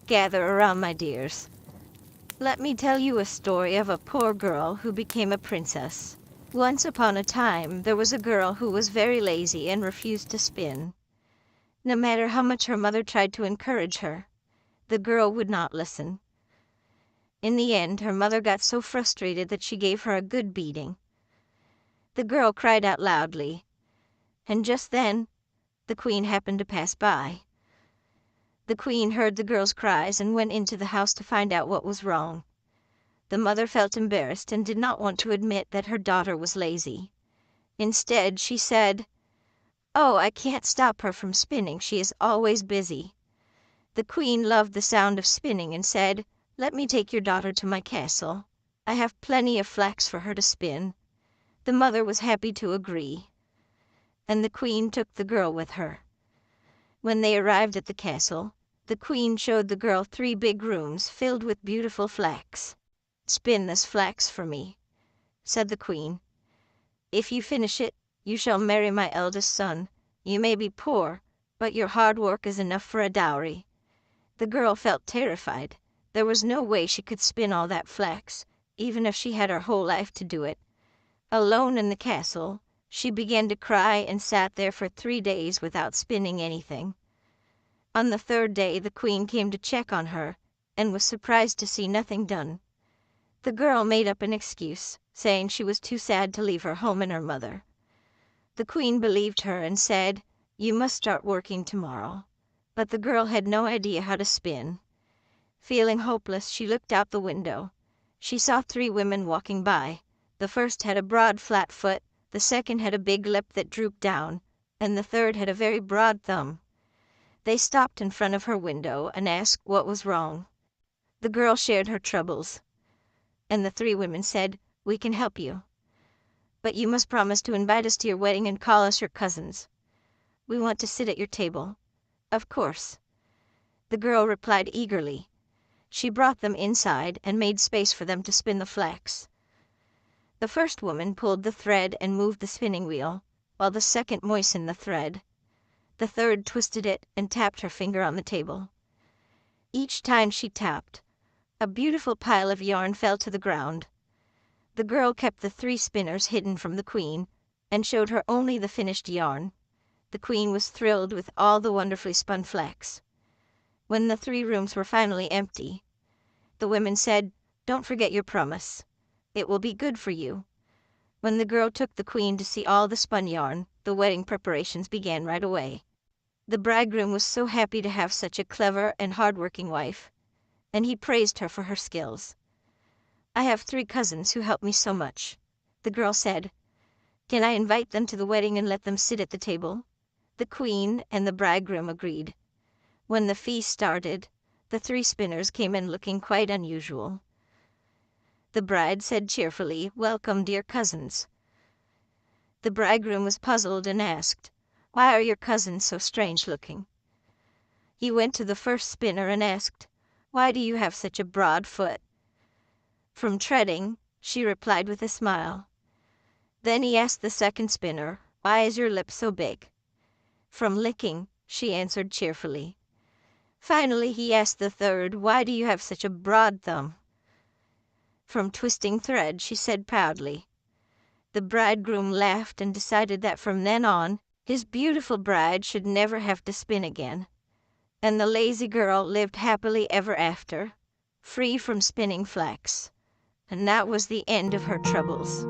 Gather around, my dears. Let me tell you a story of a poor girl who became a princess. Once upon a time, there was a girl who was very lazy and refused to spin. No matter how much her mother tried to encourage her, the girl would not listen. In the end, her mother got so frustrated that she gave her a good beating. The girl cried out loudly, and just then, the queen happened to pass by. The queen heard the girl's cries and went into the house to find out what was wrong. The mother felt embarrassed and did not want to admit that her daughter was lazy. Instead, she said, "Oh, I can't stop her from spinning. She is always busy." The queen loved the sound of spinning and said, "Let me take your daughter to my castle. I have plenty of flax for her to spin." The mother was happy to agree, and the queen took the girl with her. When they arrived at the castle, the queen showed the girl 3 big rooms filled with beautiful flax. "Spin this flax for me," said the queen. "If you finish it, you shall marry my eldest son. You may be poor, but your hard work is enough for a dowry." The girl felt terrified. There was no way she could spin all that flax, even if she had her whole life to do it. Alone in the castle, she began to cry and sat there for 3 days without spinning anything. On the 3rd day, the queen came to check on her and was surprised to see nothing done. The girl made up an excuse, saying she was too sad to leave her home and her mother. The queen believed her and said, "You must start working tomorrow." But the girl had no idea how to spin. Feeling hopeless, she looked out the window. She saw 3 women walking by. The first had a broad, flat foot, the second had a big lip that drooped down, and the third had a very broad thumb. They stopped in front of her window and asked what was wrong. The girl shared her troubles, and the 3 women said, "We can help you, but you must promise to invite us to your wedding and call us your cousins. We want to sit at your table." "Of course," the girl replied eagerly. She brought them inside and made space for them to spin the flax. The first woman pulled the thread and moved the spinning wheel, while the second moistened the thread. The third twisted it and tapped her finger on the table. Each time she tapped, a beautiful pile of yarn fell to the ground. The girl kept the 3 spinners hidden from the queen and showed her only the finished yarn. The queen was thrilled with all the wonderfully spun flax. When the 3 rooms were finally empty, the women said, "Don't forget your promise. It will be good for you." When the girl took the queen to see all the spun yarn, the wedding preparations began right away. The bridegroom was so happy to have such a clever and hard-working wife, and he praised her for her skills. "I have 3 cousins who help me so much," the girl said. "Can I invite them to the wedding and let them sit at the table?" The queen and the bridegroom agreed. When the feast started, the 3 spinners came in looking quite unusual. The bride said cheerfully, "Welcome, dear cousins." The bridegroom was puzzled and asked, "Why are your cousins so strange looking?" He went to the first spinner and asked, "Why do you have such a broad foot?" "From treading," she replied with a smile. Then he asked the second spinner, "Why is your lip so big?" "From licking," she answered cheerfully. Finally he asked the third, "Why do you have such a broad thumb?" "From twisting thread," she said proudly. The bridegroom laughed and decided that from then on, his beautiful bride should never have to spin again. And the lazy girl lived happily ever after, free from spinning flax. And that was the end of her troubles.